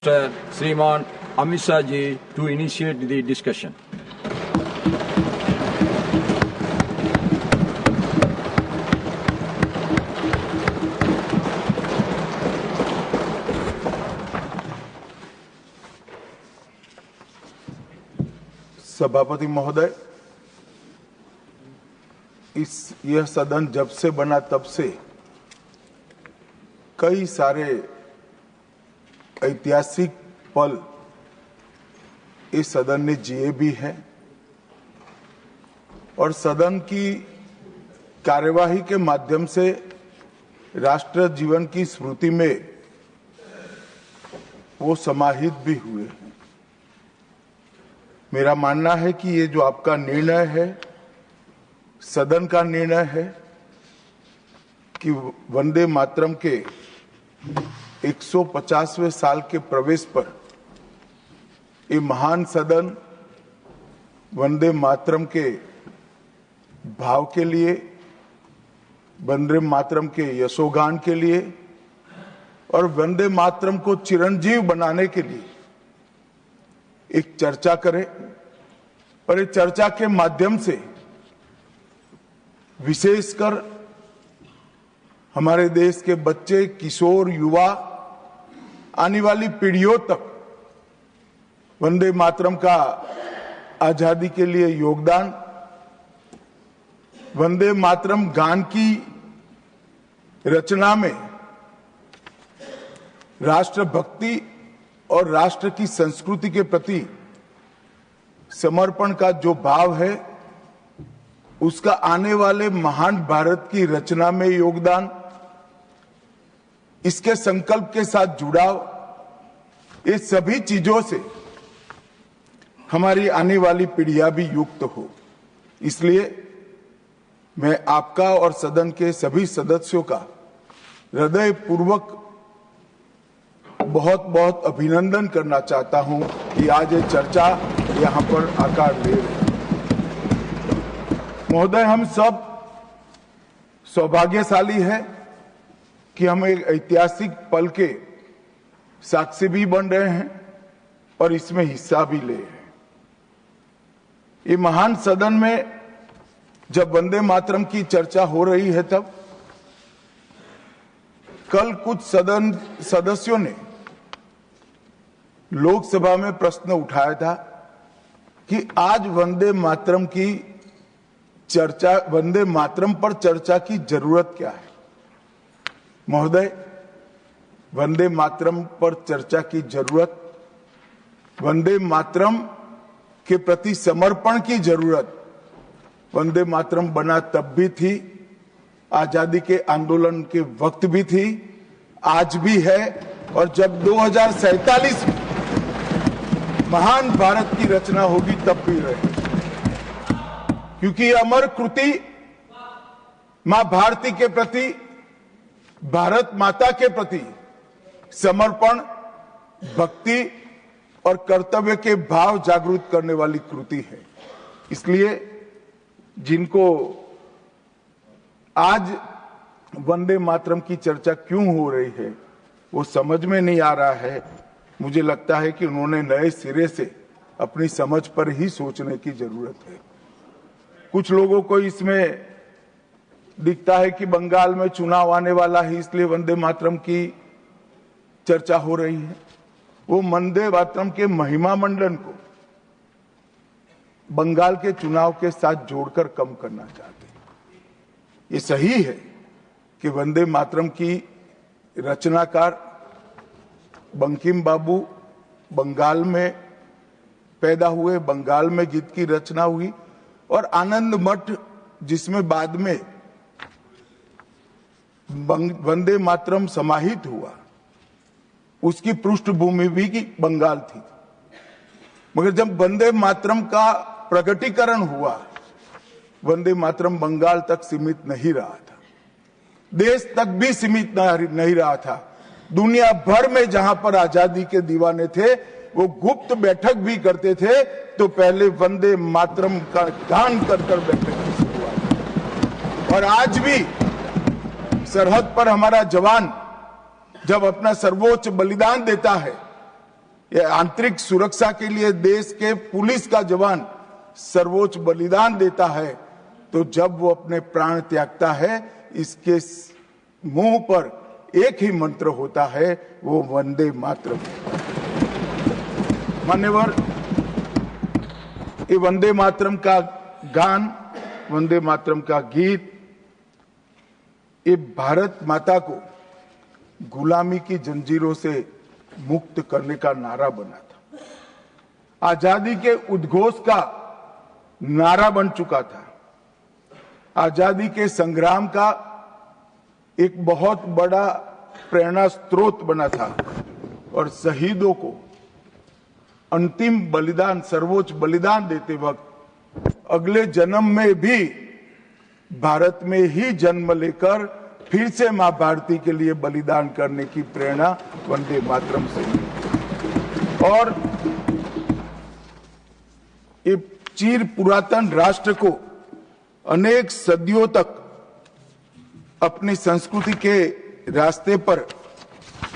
Minister Sriman Amit Shah ji to initiate the discussion. सभापति महोदय, यह सदन जब से बना तब से कई सारे ऐतिहासिक पल इस सदन ने जिए भी हैं और सदन की कार्यवाही के माध्यम से राष्ट्र जीवन की स्मृति में वो समाहित भी हुए हैं। मेरा मानना है कि ये जो आपका निर्णय है, सदन का निर्णय है कि वंदे मातरम के 150वें साल के प्रवेश पर ये महान सदन वंदे मातरम के भाव के लिए, वंदे मातरम के यशोगान के लिए और वंदे मातरम को चिरंजीव बनाने के लिए एक चर्चा करे और इस चर्चा के माध्यम से विशेषकर हमारे देश के बच्चे, किशोर, युवा, आने वाली पीढ़ियों तक वंदे मातरम का आजादी के लिए योगदान, वंदे मातरम गान की रचना में राष्ट्रभक्ति और राष्ट्र की संस्कृति के प्रति समर्पण का जो भाव है, उसका आने वाले महान भारत की रचना में योगदान, इसके संकल्प के साथ जुड़ाव, ये सभी चीजों से हमारी आने वाली पीढ़ियां भी युक्त हो। इसलिए मैं आपका और सदन के सभी सदस्यों का हृदय पूर्वक बहुत बहुत अभिनंदन करना चाहता हूं कि आज ये चर्चा यहां पर आकार ले रही है। महोदय, हम सब सौभाग्यशाली हैं कि हम एक ऐतिहासिक पल के साक्षी भी बन रहे हैं और इसमें हिस्सा भी ले रहे हैं। ये महान सदन में जब वंदे मातरम की चर्चा हो रही है, तब कल कुछ सदन सदस्यों ने लोकसभा में प्रश्न उठाया था कि आज वंदे मातरम की चर्चा, वंदे मातरम पर चर्चा की जरूरत क्या है। महोदय, वंदे मातरम पर चर्चा की जरूरत, वंदे मातरम के प्रति समर्पण की जरूरत वंदे मातरम बना तब भी थी, आजादी के आंदोलन के वक्त भी थी, आज भी है और जब 2047 में महान भारत की रचना होगी तब भी रहे, क्योंकि अमर कृति मां भारती के प्रति, भारत माता के प्रति समर्पण, भक्ति और कर्तव्य के भाव जागृत करने वाली कृति है। इसलिए जिनको आज वंदे मातरम की चर्चा क्यों हो रही है वो समझ में नहीं आ रहा है। मुझे लगता है कि उन्होंने नए सिरे से अपनी समझ पर ही सोचने की जरूरत है। कुछ लोगों को इसमें दिखता है कि बंगाल में चुनाव आने वाला है, इसलिए वंदे मातरम की चर्चा हो रही है। वो वंदे मातरम के महिमा मंडन को बंगाल के चुनाव के साथ जोड़कर कम करना चाहते हैं। ये सही है कि वंदे मातरम की रचनाकार बंकिम बाबू बंगाल में पैदा हुए, बंगाल में गीत की रचना हुई और आनंद मठ, जिसमें बाद में वंदे मातरम समाहित हुआ, उसकी पृष्ठभूमि भी की बंगाल थी। मगर जब वंदे मातरम का प्रकटीकरण हुआ, वंदे मातरम बंगाल तक सीमित नहीं रहा था, देश तक भी सीमित नहीं रहा था। दुनिया भर में जहां पर आजादी के दीवाने थे वो गुप्त बैठक भी करते थे, तो पहले वंदे मातरम का गान कर बैठक की शुरुआत। और आज भी सरहद पर हमारा जवान जब अपना सर्वोच्च बलिदान देता है ये आंतरिक सुरक्षा के लिए देश के पुलिस का जवान सर्वोच्च बलिदान देता है, तो जब वो अपने प्राण त्यागता है, इसके मुंह पर एक ही मंत्र होता है, वो वंदे मातरम। मान्यवर, ये वंदे मातरम का गान, वंदे मातरम का गीत, ये भारत माता को गुलामी की जंजीरों से मुक्त करने का नारा बना था, आजादी के उद्घोष का नारा बन चुका था, आजादी के संग्राम का एक बहुत बड़ा प्रेरणा स्रोत बना था, और शहीदों को अंतिम बलिदान, सर्वोच्च बलिदान देते वक्त अगले जन्म में भी भारत में ही जन्म लेकर फिर से मां भारती के लिए बलिदान करने की प्रेरणा वंदे मातरम से मिली। और ये चिर पुरातन राष्ट्र को अनेक सदियों तक अपनी संस्कृति के रास्ते पर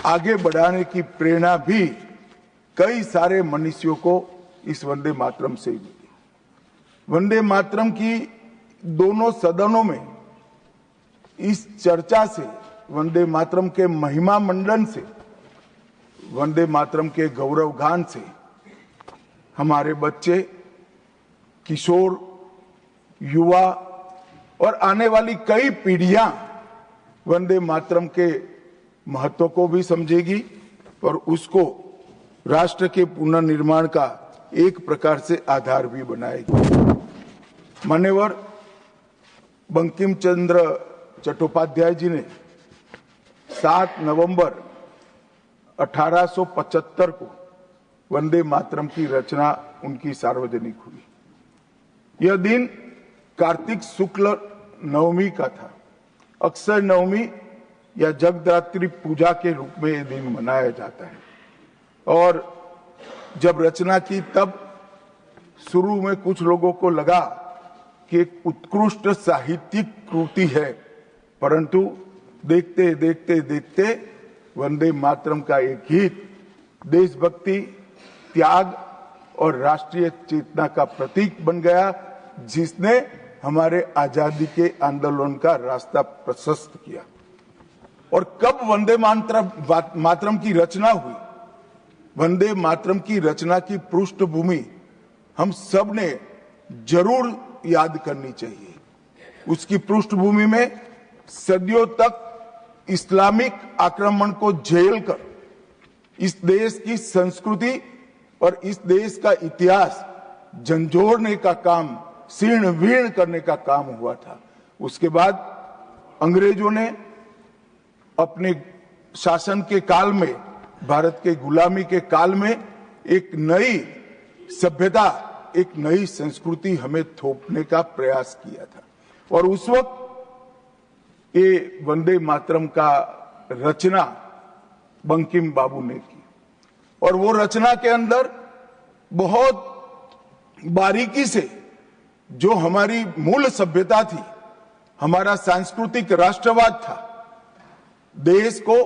आगे बढ़ाने की प्रेरणा भी कई सारे मनुष्यों को इस वंदे मातरम से मिली। वंदे मातरम की दोनों सदनों में इस चर्चा से, वंदे मातरम के महिमा मंडन से, वंदे मातरम के गौरव गान से हमारे बच्चे, किशोर, युवा और आने वाली कई पीढ़ियां वंदे मातरम के महत्व को भी समझेगी और उसको राष्ट्र के पुनर्निर्माण का एक प्रकार से आधार भी बनाएगी। मान्यवर, बंकिम चंद्र चट्टोपाध्याय जी ने 7 नवंबर 1875 को वंदे मातरम की रचना उनकी सार्वजनिक हुई। यह दिन कार्तिक शुक्ल नवमी का था। अक्षय नवमी या जगदात्री पूजा के रूप में यह दिन मनाया जाता है। और जब रचना की तब शुरू में कुछ लोगों को लगा कि एक उत्कृष्ट साहित्यिक कृति है, परंतु देखते देखते देखते वंदे मातरम का एक गीत देशभक्ति, त्याग और राष्ट्रीय चेतना का प्रतीक बन गया, जिसने हमारे आजादी के आंदोलन का रास्ता प्रशस्त किया। और कब वंदे मातरम की रचना हुई? वंदे मातरम की रचना की पृष्ठभूमि हम सब ने जरूर याद करनी चाहिए। उसकी पृष्ठभूमि में सदियों तक इस्लामिक आक्रमण को झेल कर इस देश की संस्कृति और इस देश का इतिहास झंझोड़ने का काम, शीर्ण वीर्ण करने का काम हुआ था। उसके बाद अंग्रेजों ने अपने शासन के काल में, भारत के गुलामी के काल में एक नई सभ्यता, एक नई संस्कृति हमें थोपने का प्रयास किया था। और उस वक्त ये वंदे मातरम का रचना बंकिम बाबू ने की, और वो रचना के अंदर बहुत बारीकी से जो हमारी मूल सभ्यता थी, हमारा सांस्कृतिक राष्ट्रवाद था, देश को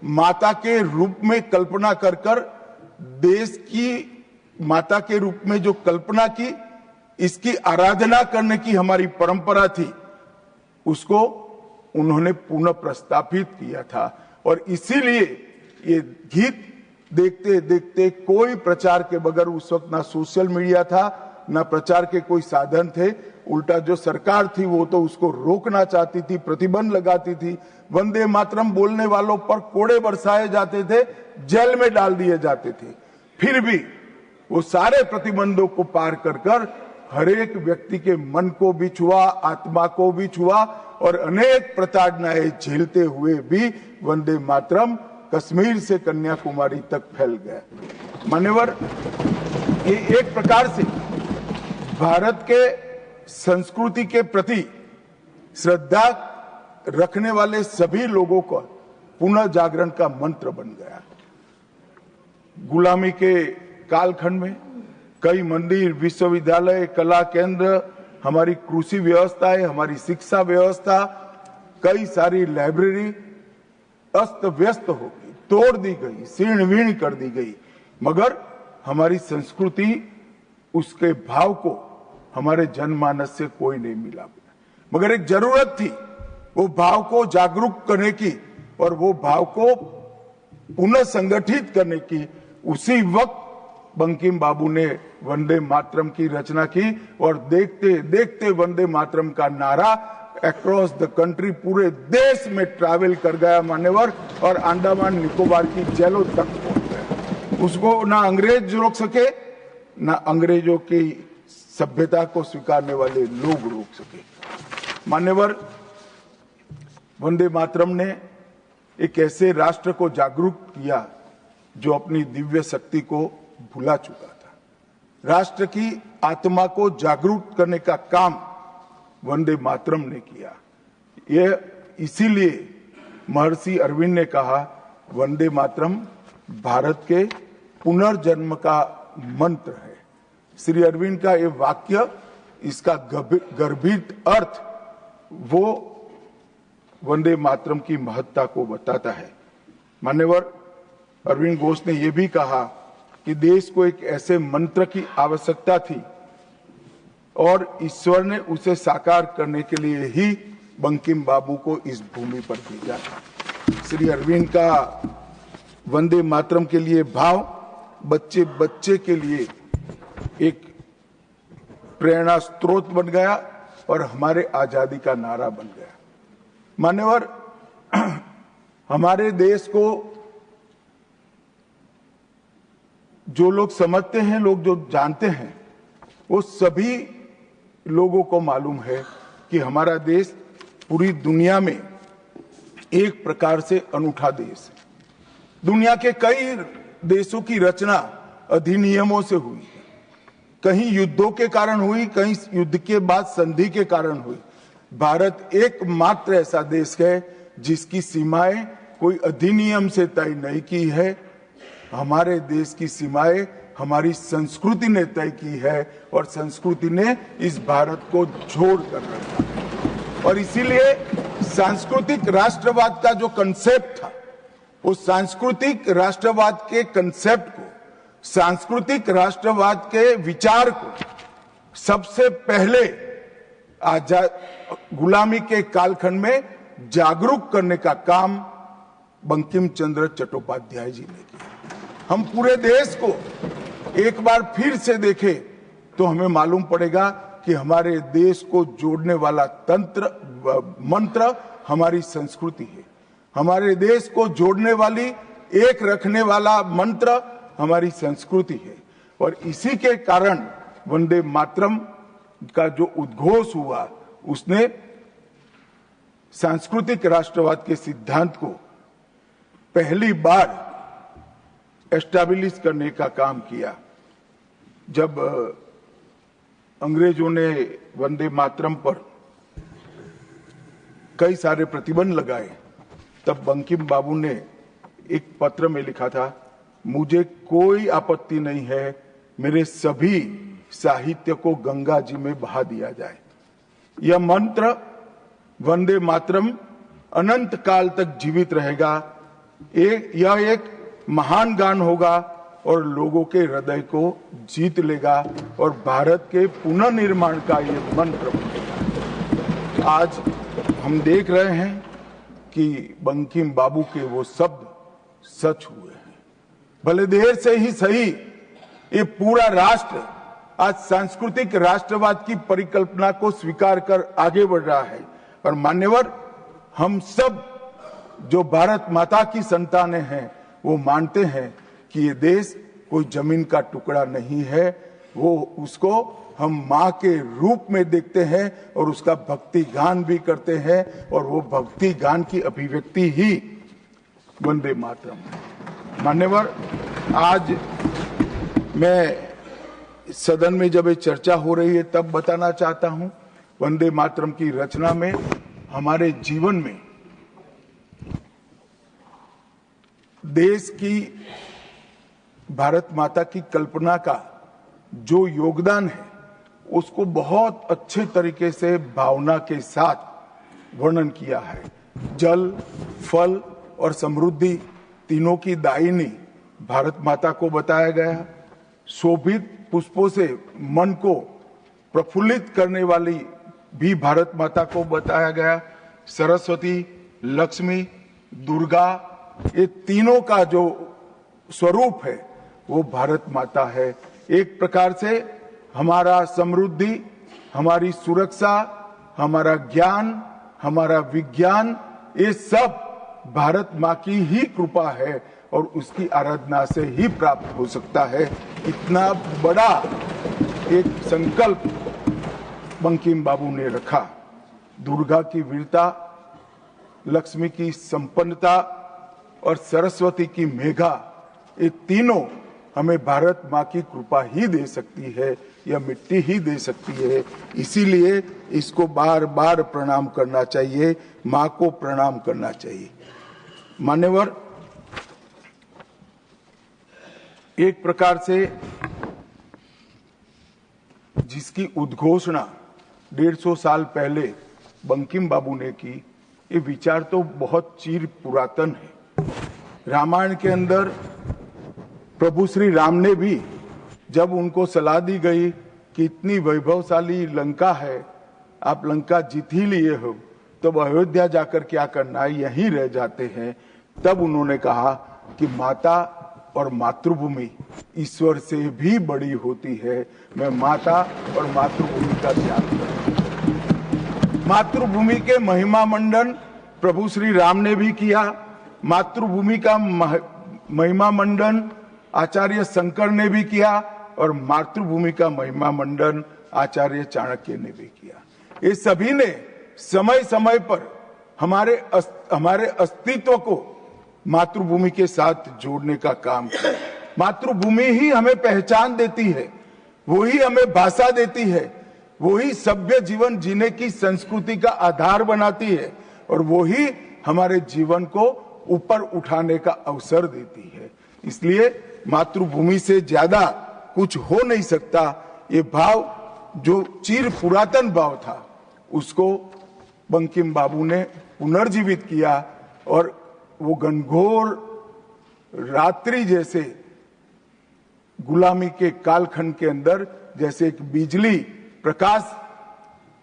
माता के रूप में कल्पना कर कर, देश की माता के रूप में जो कल्पना की, इसकी आराधना करने की हमारी परंपरा थी, उसको उन्होंने पुनः प्रस्तापित किया था। और इसीलिए ये गीत देखते देखते कोई प्रचार के बगैर, उस वक्त ना सोशल मीडिया था, ना प्रचार के कोई साधन थे, उल्टा जो सरकार थी वो तो उसको रोकना चाहती थी, प्रतिबंध लगाती थी, वंदे मातरम बोलने वालों पर कोड़े बरसाए जाते थे, जेल में डाल दिए जाते थे। फिर भी वो सारे प्रतिबंधों को पार कर कर हर एक व्यक्ति के मन को भी छुआ, आत्मा को भी छुआ, और अनेक प्रताड़नाएं झेलते हुए भी वंदे मातरम कश्मीर से कन्याकुमारी तक फैल गया। मान्यवर, ये एक प्रकार से भारत के संस्कृति के प्रति श्रद्धा रखने वाले सभी लोगों को पुनः जागरण का मंत्र बन गया। गुलामी के कालखंड में कई मंदिर, विश्वविद्यालय, कला केंद्र, हमारी कृषि व्यवस्था है, हमारी शिक्षा व्यवस्था, कई सारी लाइब्रेरी अस्त व्यस्त हो गई, तोड़ दी गई, शीर्ण वीर्ण कर दी गई। मगर हमारी संस्कृति, उसके भाव को हमारे जनमानस से कोई नहीं मिला। मगर एक जरूरत थी वो भाव को जागरूक करने की और वो भाव को पुनः संगठित करने की। उसी वक्त बंकिम बाबू ने वंदे मातरम की रचना की और देखते देखते वंदे मातरम का नारा अक्रॉस द कंट्री, पूरे देश में ट्रैवल कर गया मान्यवर, और अंडमान निकोबार की जेलों तक पहुंच गया। उसको ना अंग्रेज रोक सके, ना अंग्रेजों की सभ्यता को स्वीकारने वाले लोग रोक सके। मान्यवर, वंदे मातरम ने एक ऐसे राष्ट्र को जागरूक किया जो अपनी दिव्य शक्ति को भुला चुका था। राष्ट्र की आत्मा को जागरूक करने का काम वंदे मातरम ने किया। यह इसीलिए महर्षि अरविंद ने कहा, वंदे मातरम भारत के पुनर्जन्म का मंत्र है। श्री अरविंद का ये वाक्य, इसका गर्भित अर्थ वो वंदे मातरम की महत्ता को बताता है। मान्यवर, अरविंद घोष ने यह भी कहा कि देश को एक ऐसे मंत्र की आवश्यकता थी और ईश्वर ने उसे साकार करने के लिए ही बंकिम बाबू को इस भूमि पर भेजा। श्री अरविंद का वंदे मातरम के लिए भाव बच्चे बच्चे के लिए एक प्रेरणा स्रोत बन गया और हमारे आजादी का नारा बन गया। मान्यवर, हमारे देश को जो लोग समझते हैं, लोग जो जानते हैं, वो सभी लोगों को मालूम है कि हमारा देश पूरी दुनिया में एक प्रकार से अनूठा देश है। दुनिया के कई देशों की रचना अधिनियमों से हुई, कहीं युद्धों के कारण हुई, कहीं युद्ध के बाद संधि के कारण हुई। भारत एकमात्र ऐसा देश है जिसकी सीमाएं कोई अधिनियम से तय नहीं की है। हमारे देश की सीमाएं हमारी संस्कृति ने तय की है और संस्कृति ने इस भारत को जोड़ कर रखा है। और इसीलिए सांस्कृतिक राष्ट्रवाद का जो कंसेप्ट था, उस सांस्कृतिक राष्ट्रवाद के कंसेप्ट को, सांस्कृतिक राष्ट्रवाद के विचार को सबसे पहले गुलामी के कालखंड में जागरूक करने का काम बंकिम चंद्र चट्टोपाध्याय जी ने किया। हम पूरे देश को एक बार फिर से देखें तो हमें मालूम पड़ेगा कि हमारे देश को जोड़ने वाला मंत्र हमारी संस्कृति है। हमारे देश को जोड़ने वाली, एक रखने वाला मंत्र हमारी संस्कृति है। और इसी के कारण वंदे मातरम का जो उद्घोष हुआ, उसने सांस्कृतिक राष्ट्रवाद के सिद्धांत को पहली बार एस्टैब्लिश करने का काम किया। जब अंग्रेजों ने वंदे मातरम पर कई सारे प्रतिबंध लगाए, तब बंकिम बाबू ने एक पत्र में लिखा था, मुझे कोई आपत्ति नहीं है, मेरे सभी साहित्य को गंगा जी में बहा दिया जाए। यह मंत्र वंदे मातरम अनंत काल तक जीवित रहेगा। यह एक महान गान होगा और लोगों के हृदय को जीत लेगा और भारत के पुनर्निर्माण का यह मंत्र बनेगा। आज हम देख रहे हैं कि बंकिम बाबू के वो शब्द सच हुए हैं। भले देर से ही सही, ये पूरा राष्ट्र आज सांस्कृतिक राष्ट्रवाद की परिकल्पना को स्वीकार कर आगे बढ़ रहा है। और मान्यवर, हम सब जो भारत माता की संतानें हैं, वो मानते हैं कि ये देश कोई जमीन का टुकड़ा नहीं है। वो उसको हम माँ के रूप में देखते हैं और उसका भक्ति गान भी करते हैं, और वो भक्ति गान की अभिव्यक्ति ही वंदे मातरम है। मान्यवर, आज मैं सदन में जब ये चर्चा हो रही है तब बताना चाहता हूं, वंदे मातरम की रचना में हमारे जीवन में देश की, भारत माता की कल्पना का जो योगदान है, उसको बहुत अच्छे तरीके से भावना के साथ वर्णन किया है। जल, फल और समृद्धि तीनों की दायिनी भारत माता को बताया गया। शोभित पुष्पों से मन को प्रफुल्लित करने वाली भी भारत माता को बताया गया। सरस्वती, लक्ष्मी, दुर्गा, ये तीनों का जो स्वरूप है वो भारत माता है। एक प्रकार से हमारा समृद्धि, हमारी सुरक्षा, हमारा ज्ञान, हमारा विज्ञान, ये सब भारत माँ की ही कृपा है और उसकी आराधना से ही प्राप्त हो सकता है। इतना बड़ा एक संकल्प बंकिम बाबू ने रखा। दुर्गा की वीरता, लक्ष्मी की संपन्नता और सरस्वती की मेघा, ये तीनों हमें भारत माँ की कृपा ही दे सकती है, यह मिट्टी ही दे सकती है। इसीलिए इसको बार बार प्रणाम करना चाहिए, माँ को प्रणाम करना चाहिए। मान्यवर, एक प्रकार से जिसकी उद्घोषणा 150 साल पहले बंकिम बाबू ने की, ये विचार तो बहुत चिर पुरातन है। रामायण के अंदर प्रभु श्री राम ने भी जब उनको सलाह दी गई कि इतनी वैभवशाली लंका है, आप लंका जीत ही लिए हो, तब अयोध्या जाकर क्या करना है, यहीं रह जाते हैं। तब उन्होंने कहा कि माता और मातृभूमि ईश्वर से भी बड़ी होती है, मैं माता और मातृभूमि का ध्यान करूं। मातृभूमि के महिमा मंडन प्रभु श्री राम ने भी किया। मातृभूमि का महिमा मंडन आचार्य शंकर ने भी किया और मातृभूमि का महिमा मंडन आचार्य चाणक्य ने भी किया। ये सभी ने समय समय पर हमारे अस्तित्व को मातृभूमि के साथ जोड़ने का काम किया। मातृभूमि ही हमें पहचान देती है, वो ही हमें भाषा देती है, वो ही सभ्य जीवन जीने की संस्कृति का आधार बनाती है और वो ही हमारे जीवन को ऊपर उठाने का अवसर देती है। इसलिए मातृभूमि से ज्यादा कुछ हो नहीं सकता। ये भाव जो चिर पुरातन भाव था, उसको बंकिम बाबू ने पुनर्जीवित किया और वो घनघोर रात्रि जैसे गुलामी के कालखंड के अंदर जैसे एक बिजली प्रकाश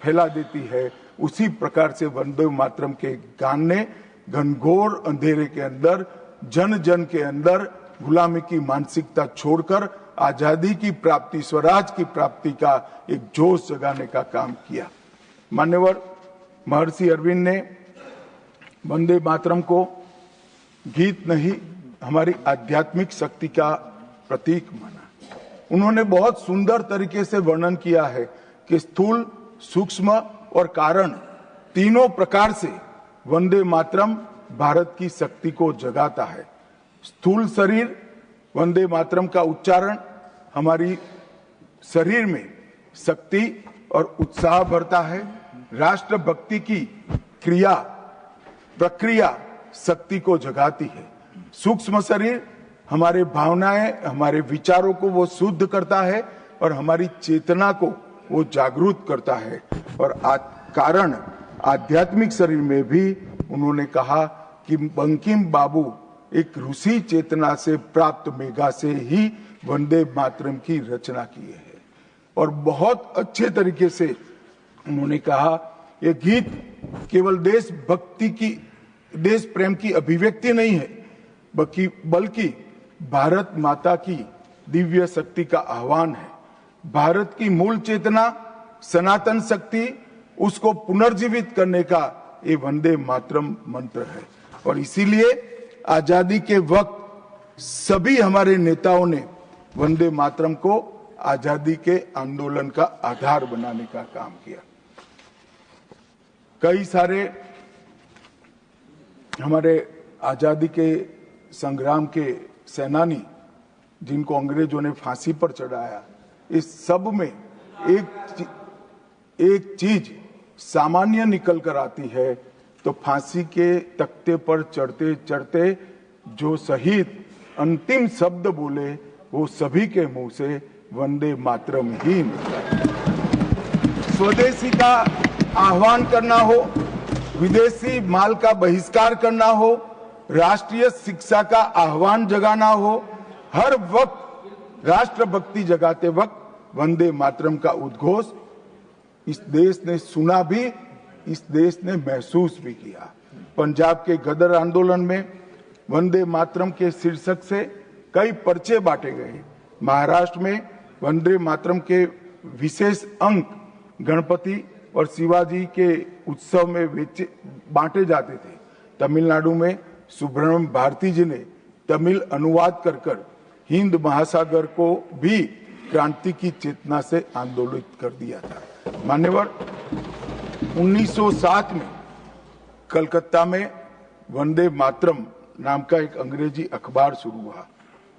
फैला देती है, उसी प्रकार से वंदे मातरम के गान ने घनघोर अंधेरे के अंदर, जन जन के अंदर गुलामी की मानसिकता छोड़कर आजादी की प्राप्ति, स्वराज की प्राप्ति का एक जोश जगाने का काम किया। मान्यवर, महर्षि अरविंद ने वंदे मातरम को गीत नहीं, हमारी आध्यात्मिक शक्ति का प्रतीक माना। उन्होंने बहुत सुंदर तरीके से वर्णन किया है कि स्थूल, सूक्ष्म और कारण तीनों प्रकार से वंदे मातरम भारत की शक्ति को जगाता है। स्थूल शरीर, वंदे मातरम का उच्चारण हमारी शरीर में शक्ति और उत्साह भरता है। राष्ट्रभक्ति की क्रिया प्रक्रिया शक्ति को जगाती है। सूक्ष्म शरीर हमारे भावनाएं, हमारे विचारों को वो शुद्ध करता है और हमारी चेतना को वो जागरूक करता है। और कारण आध्यात्मिक शरीर में भी उन्होंने कहा कि बंकिम बाबू एक ऋषि चेतना से प्राप्त मेघा से ही वंदे मातरम की रचना की है। और बहुत अच्छे तरीके से उन्होंने कहा, यह गीत केवल देशभक्ति की, देश प्रेम की अभिव्यक्ति नहीं है, बल्कि भारत माता की दिव्य शक्ति का आह्वान है। भारत की मूल चेतना, सनातन शक्ति, उसको पुनर्जीवित करने का ये वंदे मातरम मंत्र है। और इसीलिए आजादी के वक्त सभी हमारे नेताओं ने वंदे मातरम को आजादी के आंदोलन का आधार बनाने का काम किया। कई सारे हमारे आजादी के संग्राम के सेनानी जिनको अंग्रेजों ने फांसी पर चढ़ाया, इस सब में एक चीज सामान्य निकल कर आती है, तो फांसी के तख्ते पर चढ़ते चढ़ते जो शहीद अंतिम शब्द बोले वो सभी के मुंह से वंदे मातरम ही निकला। स्वदेशी का आह्वान करना हो, विदेशी माल का बहिष्कार करना हो, राष्ट्रीय शिक्षा का आह्वान जगाना हो, हर वक्त राष्ट्रभक्ति जगाते वक्त वंदे मातरम का उद्घोष इस देश ने सुना भी, इस देश ने महसूस भी किया। पंजाब के गदर आंदोलन में वंदे मातरम के शीर्षक से कई पर्चे बांटे गए। महाराष्ट्र में वंदे मातरम के विशेष अंक गणपति और शिवाजी के उत्सव में बांटे जाते थे। तमिलनाडु में सुब्रमण्यम भारती जी ने तमिल अनुवाद कर हिंद महासागर को भी क्रांति की चेतना से आंदोलित कर दिया था। मान्यवर, 1907 में कलकत्ता में वंदे मातरम नाम का एक अंग्रेजी अखबार शुरू हुआ,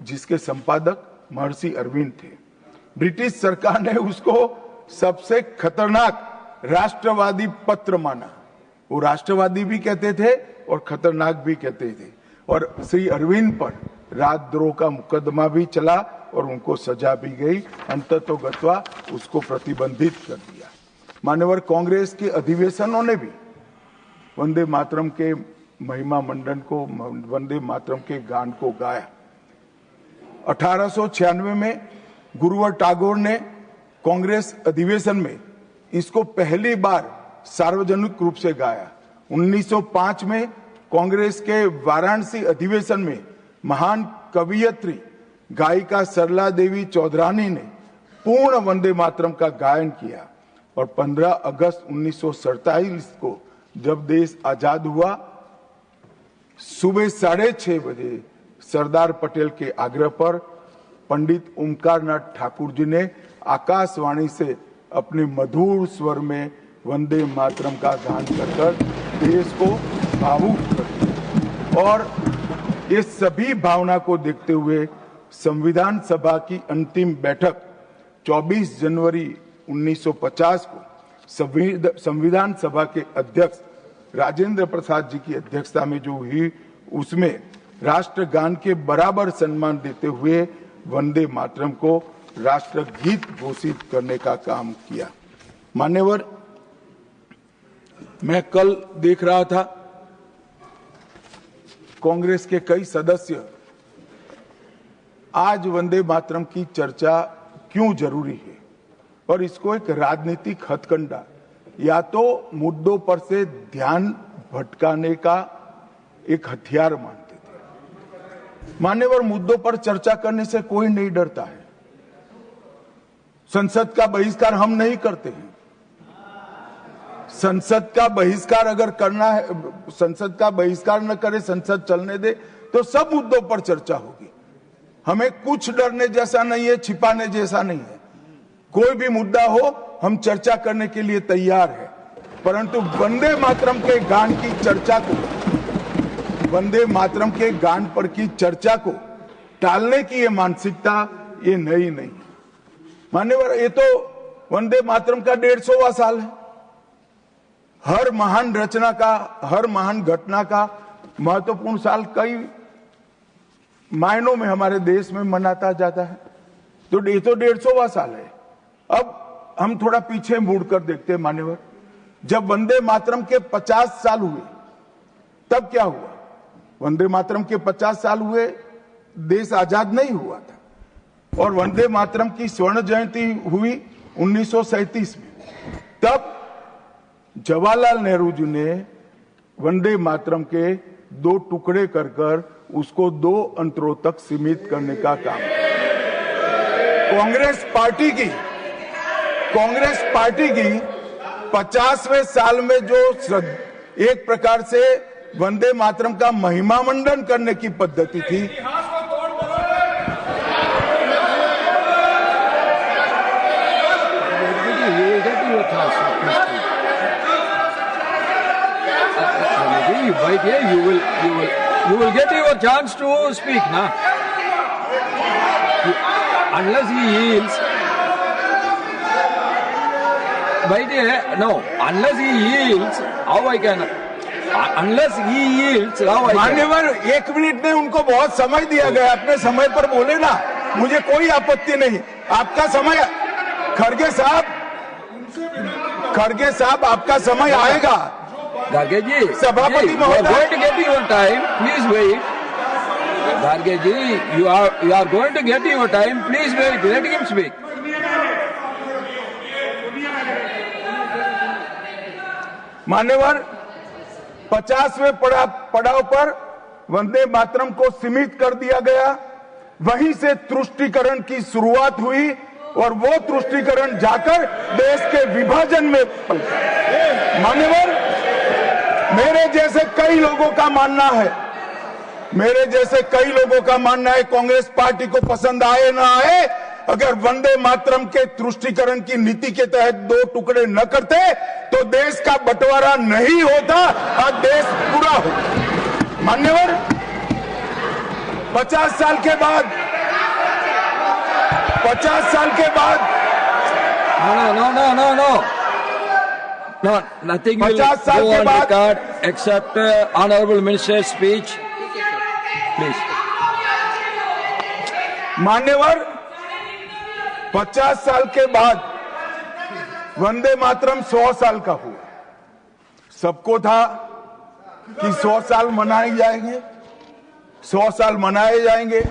जिसके संपादक महर्षि अरविंद थे। ब्रिटिश सरकार ने उसको सबसे खतरनाक राष्ट्रवादी पत्र माना। वो राष्ट्रवादी भी कहते थे और खतरनाक भी कहते थे। और श्री अरविंद पर राजद्रोह का मुकदमा भी चला और उनको सजा भी गई। अंततोगत्वा उसको प्रतिबंधित कर दिया। मान्यवर, कांग्रेस के अधिवेशनों ने भी वंदे मातरम के महिमा मंडन को, वंदे मातरम के गान को गाया। 1896 में गुरुवर टैगोर ने कांग्रेस अधिवेशन में इसको पहली बार सार्वजनिक रूप से गाया। 1905 में कांग्रेस के वाराणसी अधिवेशन में महान कवियत्री गायिका सरला देवी चौधरानी ने पूर्ण वंदे मातरम का गायन किया। और 15 अगस्त 1947 को जब देश आजाद हुआ, सुबह 6:30 बजे सरदार पटेल के आग्रह पर पंडित ओमकार नाथ ठाकुर जी ने आकाशवाणी से अपने मधुर स्वर में वंदे मातरम का गान कर देश को भावुक कर दिया। और ये सभी भावना को देखते हुए संविधान सभा की अंतिम बैठक 24 जनवरी 1950 को संविधान सभा के अध्यक्ष राजेंद्र प्रसाद जी की अध्यक्षता में जो हुई, उसमें राष्ट्रगान के बराबर सम्मान देते हुए वंदे मातरम को राष्ट्रगीत घोषित करने का काम किया। मान्यवर, मैं कल देख रहा था कांग्रेस के कई सदस्य आज वंदे मातरम की चर्चा क्यों जरूरी है और इसको एक राजनीतिक हथकंडा या तो मुद्दों पर से ध्यान भटकाने का एक हथियार मानते थे। मान्यवर, मुद्दों पर चर्चा करने से कोई नहीं डरता है। संसद का बहिष्कार हम नहीं करते हैं। संसद का बहिष्कार अगर करना है, संसद का बहिष्कार न करे, संसद चलने दे, तो सब मुद्दों पर चर्चा होगी। हमें कुछ डरने जैसा नहीं है, छिपाने जैसा नहीं है। कोई भी मुद्दा हो, हम चर्चा करने के लिए तैयार है। परंतु वंदे मातरम के गान की चर्चा को, वंदे मातरम के गान पर की चर्चा को टालने की ये मानसिकता ये नई नहीं। मान्यवर, ये तो वंदे मातरम का 150वां साल है। हर महान रचना का, हर महान घटना का महत्वपूर्ण साल कई मायनों में हमारे देश में मनाता जाता है। तो ये तो 150वां साल है। अब हम थोड़ा पीछे मुड़कर देखते हैं। मान्यवर, जब वंदे मातरम के 50 साल हुए तब क्या हुआ? वंदे मातरम के 50 साल हुए, देश आजाद नहीं हुआ था। और वंदे मातरम की स्वर्ण जयंती हुई 1937 में। तब जवाहरलाल नेहरू जी ने वंदे मातरम के 2 टुकड़े कर उसको 2 अंतरों तक सीमित करने का काम किया। कांग्रेस पार्टी की 50वें साल में जो एक प्रकार से वंदे मातरम का महिमा मंडन करने की पद्धति थी, Right here, you will get your chance to speak, na? Unless he yields, right here, no. Unless he yields, how I can? Unless he yields, how I can? मान्यवर, 1 मिनट में उनको बहुत समय दिया गया। अपने समय पर बोले ना, मुझे कोई आपत्ति नहीं। आपका समय, खड़गे साहब, आपका समय आएगा। Garge ji, सभापति महोदय, going to get your time. Please wait. Garge ji, you are going to get your time. Please wait. Let him speak. मान्यवर 50वें पड़ाव पर वंदे मातरम को सीमित कर दिया गया। वहीं से तुष्टीकरण की शुरुआत हुई और वो तुष्टीकरण जाकर देश के विभाजन में पलटा। मान्यवर, मेरे जैसे कई लोगों का मानना है कांग्रेस पार्टी को पसंद आए ना आए, अगर वंदे मातरम के तुष्टीकरण की नीति के तहत 2 टुकड़े न करते तो देश का बंटवारा नहीं होता, आज देश पूरा होता। मान्यवर, 50 साल के बाद No, nothing will go on record except Honorable Minister's speech. Please. मान्यवर, 50 साल के बाद वंदे मातरम 100 साल का हुआ। सबको था कि 100 साल मनाए जाएंगे, 100 साल मनाए जाएंगे,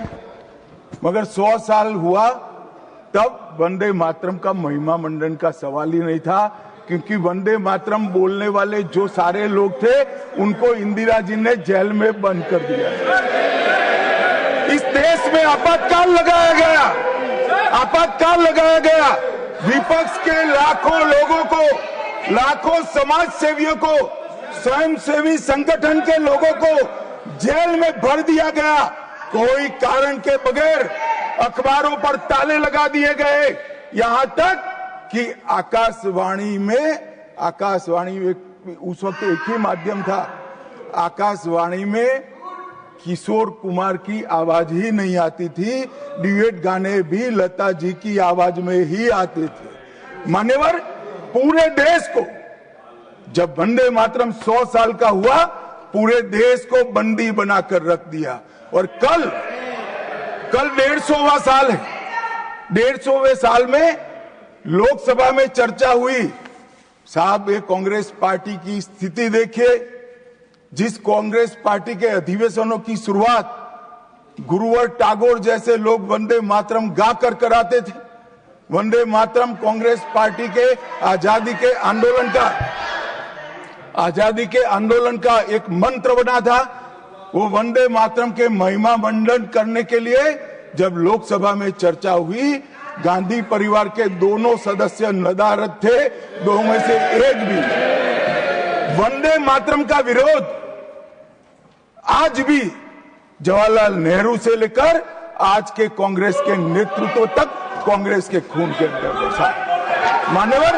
मगर 100 साल हुआ तब वंदे मातरम का महिमा मंडन का सवाल ही नहीं था, क्योंकि वंदे मातरम बोलने वाले जो सारे लोग थे उनको इंदिरा जी ने जेल में बंद कर दिया। इस देश में आपातकाल लगाया गया। विपक्ष के लाखों लोगों को, लाखों समाज सेवियों को, स्वयंसेवी संगठन के लोगों को जेल में भर दिया गया। कोई कारण के बगैर अखबारों पर ताले लगा दिए गए। यहां तक कि आकाशवाणी में उस वक्त एक ही माध्यम था, आकाशवाणी में किशोर कुमार की आवाज ही नहीं आती थी, ड्यूएट गाने भी लता जी की आवाज में ही आते थे। मान्यवर, पूरे देश को जब वंदे मातरम 100 साल का हुआ, पूरे देश को बंदी बनाकर रख दिया। और कल 150वां साल है। 150वें साल में लोकसभा में चर्चा हुई। साहब, ये कांग्रेस पार्टी की स्थिति देखिए। जिस कांग्रेस पार्टी के अधिवेशनों की शुरुआत गुरुवर टागोर जैसे लोग वंदे मातरम गा कर कराते थे। वंदे मातरम कांग्रेस पार्टी के आजादी के आंदोलन का एक मंत्र बना था। वो वंदे मातरम के महिमा मंडन करने के लिए जब लोकसभा में चर्चा हुई, गांधी परिवार के दोनों सदस्य नदारद थे, दो में से एक भी। वंदे मातरम का विरोध आज भी जवाहरलाल नेहरू से लेकर आज के कांग्रेस के नेतृत्व तक कांग्रेस के खून के अंदर बसा। मान्यवर,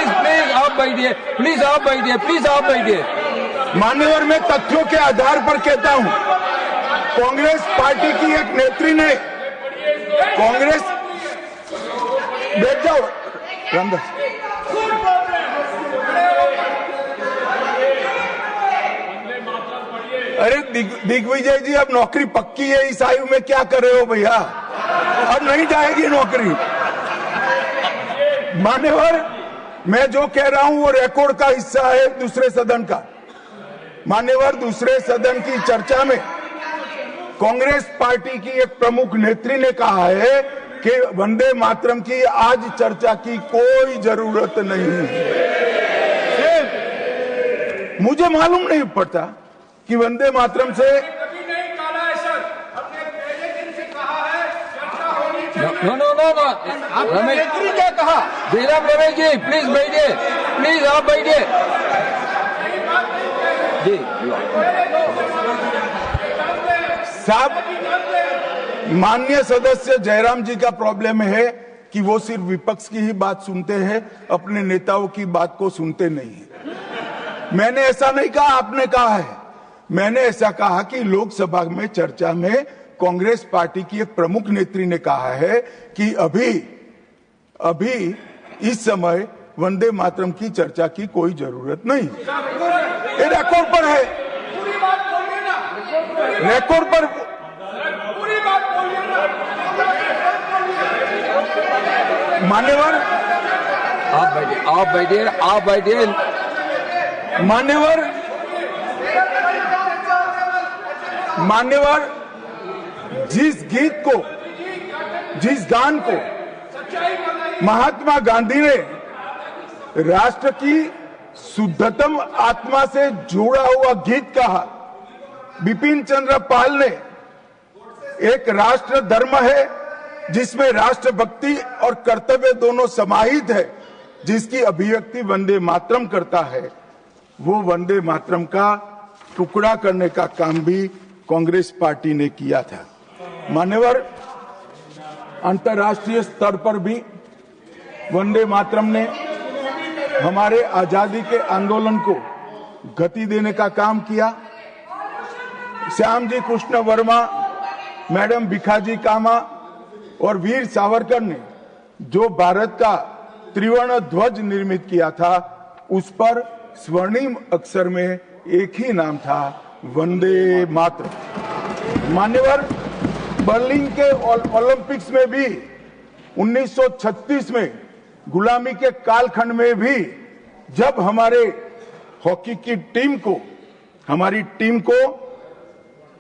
प्लीज आप बैठिए। मान्यवर, मैं तथ्यों के आधार पर कहता हूं, कांग्रेस पार्टी की एक नेत्री ने बैठ जाओ रामदास। अरे दिग्विजय जी, अब नौकरी पक्की है इस आयु में, क्या कर रहे हो भैया? अब नहीं जाएगी नौकरी। मान्यवर, मैं जो कह रहा हूं वो रिकॉर्ड का हिस्सा है दूसरे सदन का। मान्यवर, दूसरे सदन की चर्चा में कांग्रेस पार्टी की एक प्रमुख नेत्री ने कहा है कि वंदे मातरम की आज चर्चा की कोई जरूरत नहीं है। मुझे मालूम नहीं पड़ता कि वंदे मातरम से नेत्री क्या कहा? जयराम रमेश जी, प्लीज बैठिए, प्लीज आप बैठिए जी। साहब, माननीय सदस्य जयराम जी का प्रॉब्लम है कि वो सिर्फ विपक्ष की ही बात सुनते हैं, अपने नेताओं की बात को सुनते नहीं है। मैंने ऐसा नहीं कहा, आपने कहा है। मैंने ऐसा कहा कि लोकसभा में चर्चा में कांग्रेस पार्टी की एक प्रमुख नेत्री ने कहा है कि अभी इस समय वंदे मातरम की चर्चा की कोई जरूरत नहीं। ये रिकॉर्ड पर है, रिकॉर्ड पर। मान्यवर, आप बैठिए मान्यवर, जिस गीत को, जिस गान को महात्मा गांधी ने राष्ट्र की शुद्धतम आत्मा से जुड़ा हुआ गीत कहा, बिपिन चंद्र पाल ने एक राष्ट्र धर्म है जिसमें राष्ट्रभक्ति और कर्तव्य दोनों समाहित है, जिसकी अभिव्यक्ति वंदे मातरम करता है, वो वंदे मातरम का टुकड़ा करने का काम भी कांग्रेस पार्टी ने किया था। मान्यवर, अंतर्राष्ट्रीय स्तर पर भी वंदे मातरम ने हमारे आजादी के आंदोलन को गति देने का काम किया। श्यामजी कृष्ण वर्मा, मैडम भिखाजी कामा और वीर सावरकर ने जो भारत का त्रिवर्ण ध्वज निर्मित किया था, उस पर स्वर्णिम अक्षर में एक ही नाम था, वंदे मातरम। मान्यवर, बर्लिन के ओलंपिक्स में भी 1936 में गुलामी के कालखंड में भी जब हमारे हॉकी की हमारी टीम को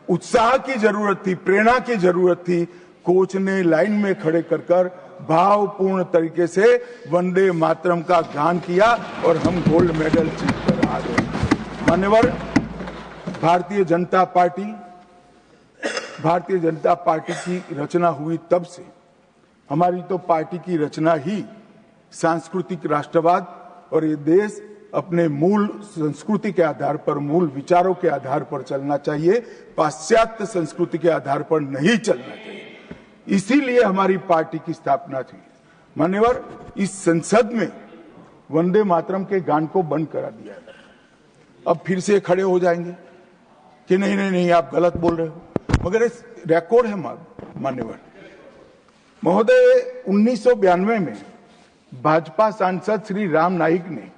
उत्साह की जरूरत थी, प्रेरणा की जरूरत थी, कोच ने लाइन में खड़े कर भावपूर्ण तरीके से वंदे मातरम का गान किया और हम गोल्ड मेडल जीतकर आ गए। मान्यवर, भारतीय जनता पार्टी की रचना हुई तब से हमारी तो पार्टी की रचना ही सांस्कृतिक राष्ट्रवाद और ये देश अपने मूल संस्कृति के आधार पर, मूल विचारों के आधार पर चलना चाहिए, पाश्चात्य संस्कृति के आधार पर नहीं चलना चाहिए। इसीलिए हमारी पार्टी की स्थापना थी। मान्यवर, इस संसद में वंदे मातरम के गान को बंद करा दिया गया। अब फिर से खड़े हो जाएंगे कि नहीं नहीं नहीं, आप गलत बोल रहे हो, मगर इस रिकॉर्ड है मान्यवर महोदय। 1992 में भाजपा सांसद श्री राम नाईक ने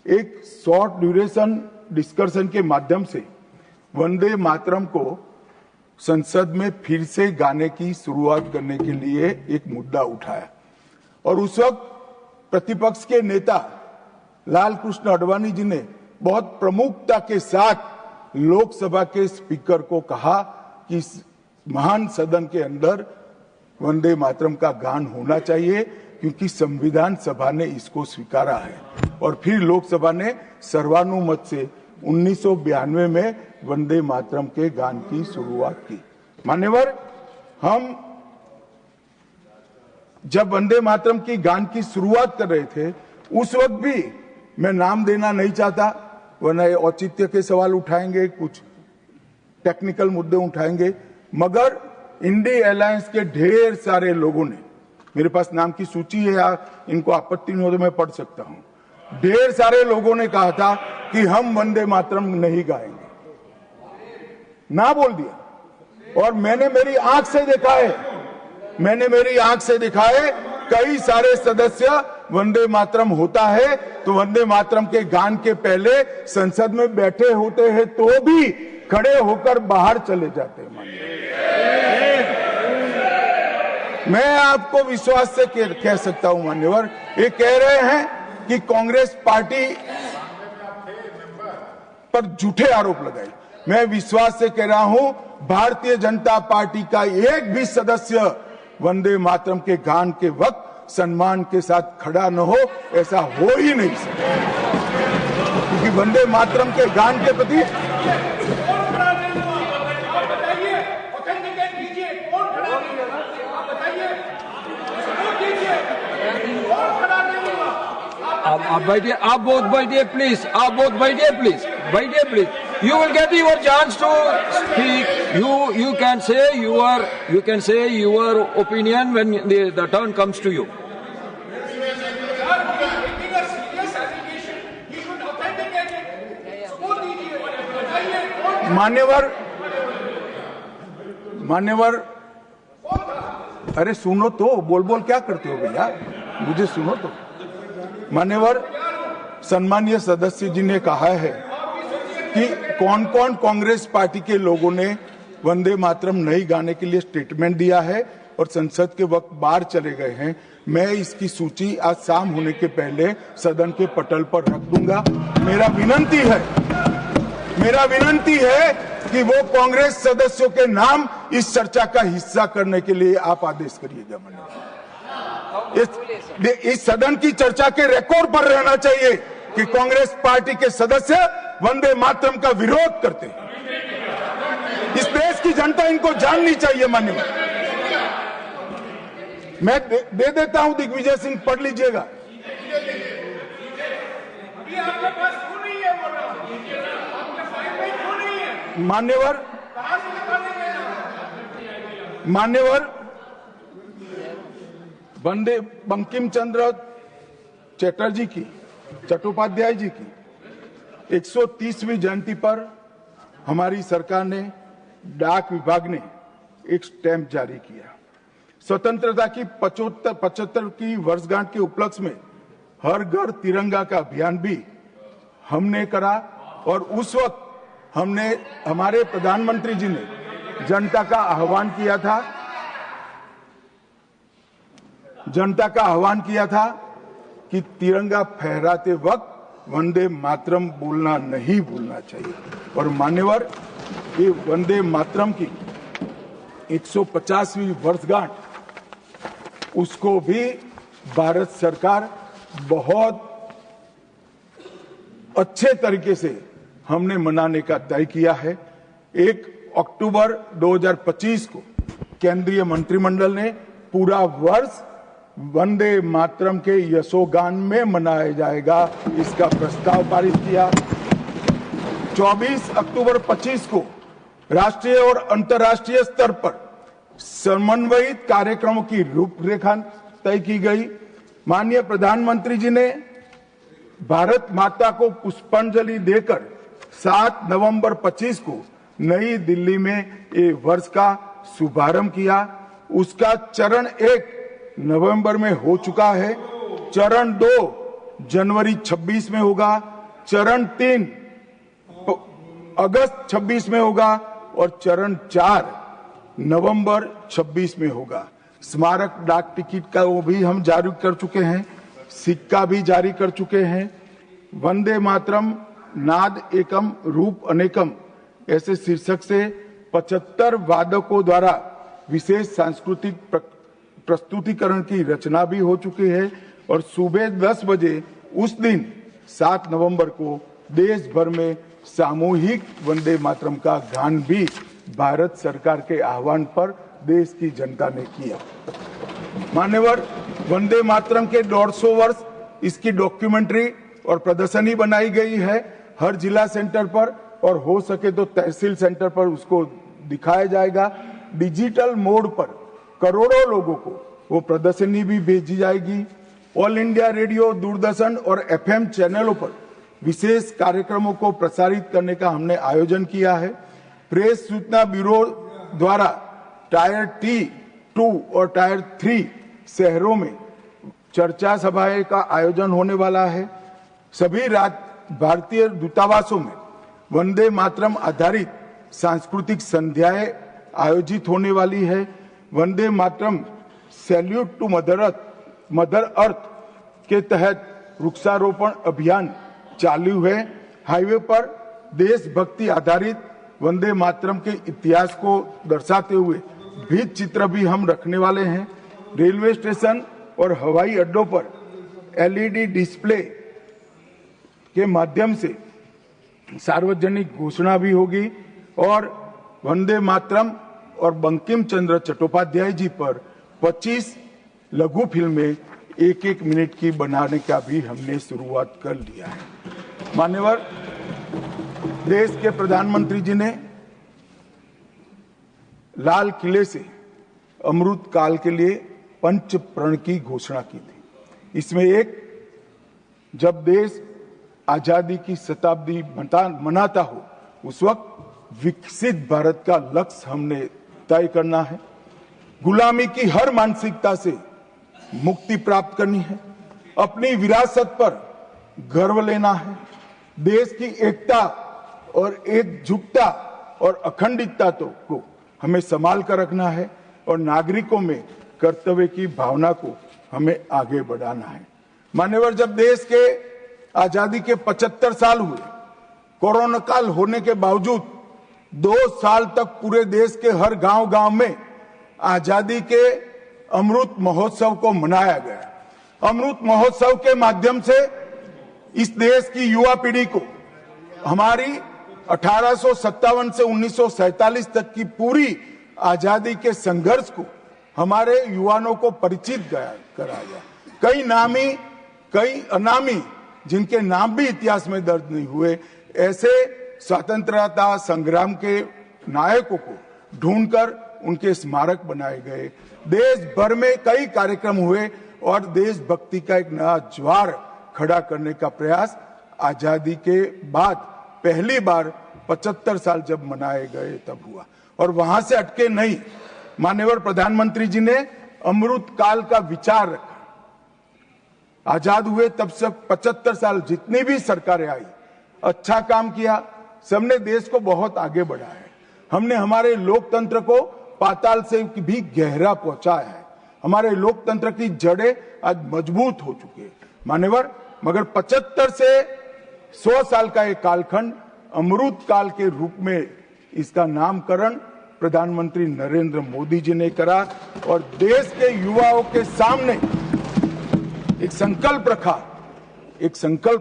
एक शॉर्ट ड्यूरेशन डिस्कशन के माध्यम से वंदे मातरम को संसद में फिर से गाने की शुरुआत करने के लिए एक मुद्दा उठाया और उस वक्त प्रतिपक्ष के नेता लाल कृष्ण आडवाणी जी ने बहुत प्रमुखता के साथ लोकसभा के स्पीकर को कहा कि इस महान सदन के अंदर वंदे मातरम का गान होना चाहिए, क्योंकि संविधान सभा ने इसको स्वीकारा है। और फिर लोकसभा ने सर्वानुमत से 1992 में वंदे मातरम के गान की शुरुआत की। मान्यवर, हम जब वंदे मातरम की गान की शुरुआत कर रहे थे, उस वक्त भी मैं नाम देना नहीं चाहता, वरना औचित्य के सवाल उठाएंगे, कुछ टेक्निकल मुद्दे उठाएंगे, मगर इंडी अलायंस के ढेर सारे लोगों ने, मेरे पास नाम की सूची है, इनको आपत्ति नहीं हो तो मैं पढ़ सकता हूं, ढेर सारे लोगों ने कहा था कि हम वंदे मातरम नहीं गाएंगे, ना बोल दिया। और मैंने मेरी आंख से देखा है, कई सारे सदस्य वंदे मातरम होता है तो वंदे मातरम के गान के पहले संसद में बैठे होते हैं तो भी खड़े होकर बाहर चले जाते हैं। मैं आपको विश्वास से कह सकता हूं मान्यवर, ये कह रहे हैं कि कांग्रेस पार्टी पर झूठे आरोप लगाए। मैं विश्वास से कह रहा हूं, भारतीय जनता पार्टी का एक भी सदस्य वंदे मातरम के गान के वक्त सम्मान के साथ खड़ा न हो, ऐसा हो ही नहीं सकता, क्योंकि वंदे मातरम के गान के प्रति आप बैठिए, आप बोथ बैठिए प्लीज, आप बोथ बैठिए प्लीज, बैठिए please. You will get your chance to speak. You can say your opinion when the turn comes to you. मान्यवर, अरे सुनो तो, बोल क्या करते हो भैया, मुझे सुनो तो। मान्यवर, सम्मानीय सदस्य जी ने कहा है कि कौन कौन कांग्रेस पार्टी के लोगों ने वंदे मातरम नहीं गाने के लिए स्टेटमेंट दिया है, और संसद के वक्त बाहर चले गए हैं, मैं इसकी सूची आज शाम होने के पहले सदन के पटल पर रख दूंगा। मेरा विनंती है कि वो कांग्रेस सदस्यों के नाम इस चर्चा का हिस्सा करने के लिए आप आदेश करिएगा। इस सदन की चर्चा के रिकॉर्ड पर रहना चाहिए कि कांग्रेस पार्टी के सदस्य वंदे मातरम का विरोध करते हैं। इस देश की जनता इनको जाननी चाहिए। माननीय, मैं दे देता हूं, दिग्विजय सिंह पढ़ लीजिएगा। मान्यवर वंदे बंकिम चंद्र चटर्जी की, चट्टोपाध्याय जी की 130वीं जयंती पर हमारी सरकार ने, डाक विभाग ने एक स्टैंप जारी किया। स्वतंत्रता की 75 की वर्षगांठ के उपलक्ष्य में हर घर तिरंगा का अभियान भी हमने करा और उस वक्त हमारे प्रधानमंत्री जी ने जनता का आह्वान किया था कि तिरंगा फहराते वक्त वंदे मातरम बोलना नहीं भूलना चाहिए। और मान्यवर, ये वंदे मातरम की 150वीं वर्षगांठ, उसको भी भारत सरकार बहुत अच्छे तरीके से हमने मनाने का तय किया है। 1 अक्टूबर 2025 को केंद्रीय मंत्रिमंडल ने पूरा वर्ष वंदे मातरम के यशोगान में मनाया जाएगा, इसका प्रस्ताव पारित किया। 24 अक्टूबर 25 को राष्ट्रीय और अंतर्राष्ट्रीय स्तर पर समन्वयित कार्यक्रमों की रूपरेखा तय की गई। माननीय प्रधानमंत्री जी ने भारत माता को पुष्पांजलि देकर 7 नवंबर 25 को नई दिल्ली में ये वर्ष का शुभारंभ किया। उसका चरण 1 नवंबर में हो चुका है, चरण 2 जनवरी 26 में होगा, चरण 3 अगस्त 26 में होगा और चरण 4 नवंबर 26 में होगा। स्मारक डाक टिकट का वो भी हम जारी कर चुके हैं, सिक्का भी जारी कर चुके हैं। वंदे मातरम नाद एकम रूप अनेकम ऐसे शीर्षक से 75 वादकों द्वारा विशेष सांस्कृतिक प्रस्तुतिकरण की रचना भी हो चुकी है और सुबह 10 बजे उस दिन 7 नवंबर को देश भर में सामूहिक वंदे मातरम का गान भी भारत सरकार के आह्वान पर देश की जनता ने किया। मान्यवर, वंदे मातरम के 150 वर्ष, इसकी डॉक्यूमेंट्री और प्रदर्शनी बनाई गई है हर जिला सेंटर पर और हो सके तो तहसील सेंटर पर उसको दिखाया जाएगा। डिजिटल मोड पर करोड़ों लोगों को वो प्रदर्शनी भी भेजी जाएगी। ऑल इंडिया रेडियो, दूरदर्शन और FM चैनलों पर विशेष कार्यक्रमों को प्रसारित करने का हमने आयोजन किया है। प्रेस सूचना ब्यूरो द्वारा टायर T2 और टायर 3 शहरों में चर्चा सभाएं का आयोजन होने वाला है। सभी भारतीय दूतावासों में वंदे मातरम आधारित सांस्कृतिक संध्याएं आयोजित होने वाली है। Vande Mataram salute to mother earth के तहत वृक्षारोपण अभियान चालू है। हाईवे पर देशभक्ति आधारित वंदे मातरम के इतिहास को दर्शाते हुए भित्ति चित्र भी हम रखने वाले हैं। रेलवे स्टेशन और हवाई अड्डों पर LED डिस्प्ले के माध्यम से सार्वजनिक घोषणा भी होगी और वंदे मातरम और बंकिम चंद्र चट्टोपाध्याय जी पर 25 लघु फिल्में 1-1 मिनट की बनाने का भी हमने शुरुआत कर लिया है। मान्यवर, देश के प्रधानमंत्री जी ने लाल किले से अमृत काल के लिए पंच प्रण की घोषणा की थी। इसमें एक, जब देश आजादी की शताब्दी मनाता हो उस वक्त विकसित भारत का लक्ष्य हमने तय करना है। गुलामी की हर मानसिकता से मुक्ति प्राप्त करनी है। अपनी विरासत पर गर्व लेना है। देश की एकता और एकजुटता और अखंडितता को हमें संभाल कर रखना है और नागरिकों में कर्तव्य की भावना को हमें आगे बढ़ाना है। मान्यवर, जब देश के आजादी के 75 साल हुए, कोरोना काल होने के बावजूद 2 साल तक पूरे देश के हर गांव-गांव में आजादी के अमृत महोत्सव को मनाया गया। अमृत महोत्सव के माध्यम से इस देश की युवा पीढ़ी को हमारी 1857 से 1947 तक की पूरी आजादी के संघर्ष को हमारे युवाओं को परिचित कराया। कई नामी, कई अनामी, जिनके नाम भी इतिहास में दर्ज नहीं हुए, ऐसे स्वतंत्रता संग्राम के नायकों को ढूंढकर उनके स्मारक बनाए गए। देश भर में कई कार्यक्रम हुए और देशभक्ति का एक नया ज्वार खड़ा करने का प्रयास आजादी के बाद पहली बार 75 साल जब मनाए गए तब हुआ। और वहां से अटके नहीं, माननीय प्रधानमंत्री जी ने अमृत काल का विचार रखा। आजाद हुए तब से 75 साल जितनी भी सरकारें आई, अच्छा काम किया, सबने देश को बहुत आगे बढ़ाया है। हमने हमारे लोकतंत्र को पाताल से भी गहरा पहुंचाया है। हमारे लोकतंत्र की जड़ें आज मजबूत हो चुकी है मान्यवर। मगर 75 से 100 साल का एक कालखंड अमृत काल के रूप में इसका नामकरण प्रधानमंत्री नरेंद्र मोदी जी ने करा और देश के युवाओं के सामने एक संकल्प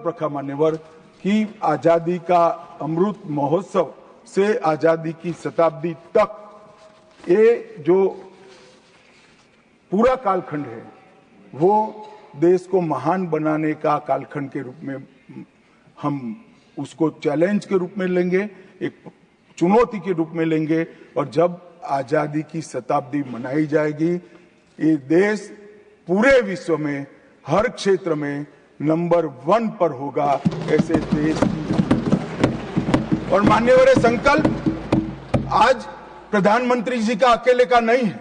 रखा मान्यवर कि आजादी का अमृत महोत्सव से आजादी की शताब्दी तक ये जो पूरा कालखंड है वो देश को महान बनाने का कालखंड के रूप में हम उसको चैलेंज के रूप में लेंगे, एक चुनौती के रूप में लेंगे। और जब आजादी की शताब्दी मनाई जाएगी, ये देश पूरे विश्व में हर क्षेत्र में नंबर 1 पर होगा। ऐसे देश की और मान्यवर संकल्प आज प्रधानमंत्री जी का अकेले का नहीं है,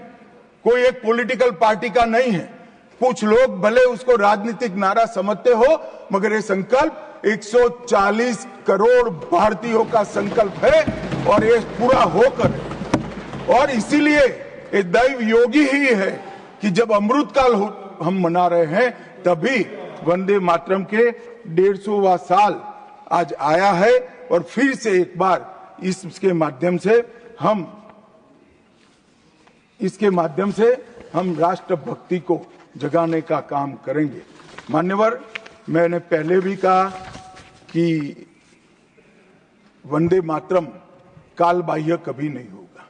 कोई एक पॉलिटिकल पार्टी का नहीं है। कुछ लोग भले उसको राजनीतिक नारा समझते हो, मगर ये संकल्प 140 करोड़ भारतीयों का संकल्प है और ये पूरा होकर। और इसीलिए ये दैव योगी ही है कि जब अमृत काल हम मना रहे हैं तभी वंदे मातरम के 150वां साल आज आया है। और फिर से एक बार इसके माध्यम से हम राष्ट्रभक्ति को जगाने का काम करेंगे। मान्यवर, मैंने पहले भी कहा कि वंदे मातरम काल बाह्य कभी नहीं होगा।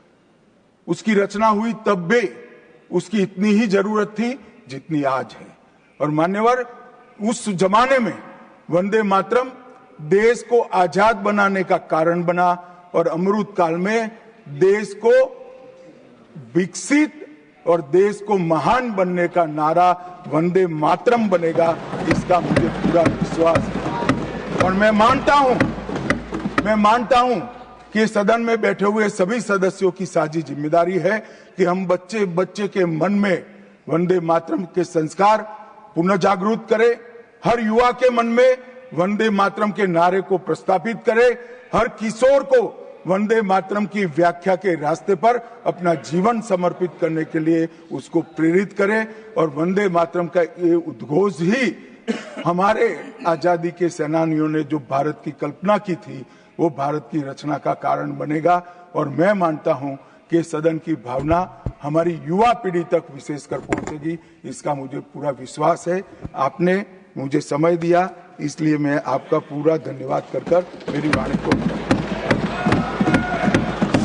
उसकी रचना हुई तब भी उसकी इतनी ही जरूरत थी जितनी आज है। और मान्यवर, उस जमाने में वंदे मातरम देश को आजाद बनाने का कारण बना और अमृत काल में देश को विकसित और देश को महान बनने का नारा वंदे मातरम बनेगा, इसका मुझे पूरा विश्वास है। और मैं मानता हूं कि सदन में बैठे हुए सभी सदस्यों की साझी जिम्मेदारी है कि हम बच्चे के मन में वंदे मातरम के संस्कार पुनः जागृत करें, हर युवा के मन में वंदे मातरम के नारे को प्रस्तापित करें, हर किशोर को वंदे मातरम की व्याख्या के रास्ते पर अपना जीवन समर्पित करने के लिए उसको प्रेरित करें। और वंदे मातरम का ये उद्घोष ही हमारे आजादी के सेनानियों ने जो भारत की कल्पना की थी वो भारत की रचना का कारण बनेगा। और मैं मानता हूं कि सदन की भावना हमारी युवा पीढ़ी तक विशेषकर पहुंचेगी, इसका मुझे पूरा विश्वास है। आपने मुझे समय दिया, इसलिए मैं आपका पूरा धन्यवाद कर मेरी वाणी को